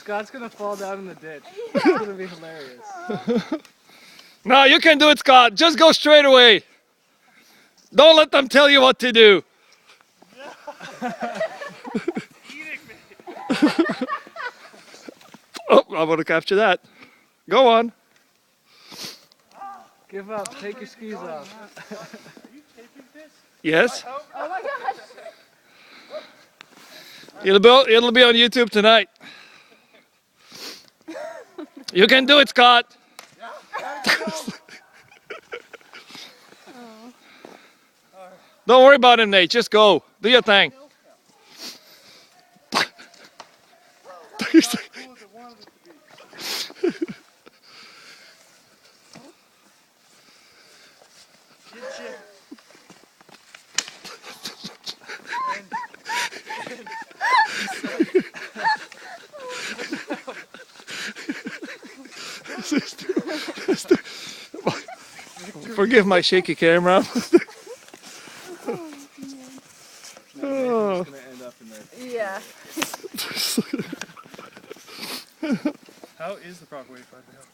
Scott's gonna fall down in the ditch. It's gonna be hilarious. No, you can do it, Scott. Just go straight away. Don't let them tell you what to do. Oh, I want to capture that. Go on. Give up. Take your skis off. Yes. Oh my gosh. It'll be on YouTube tonight. You can do it, Scott. Don't worry about him, Nate. Just go. Do your thing. Forgive my shaky camera. Oh. Gonna end up in there. Yeah. How is the proper way to find the hill?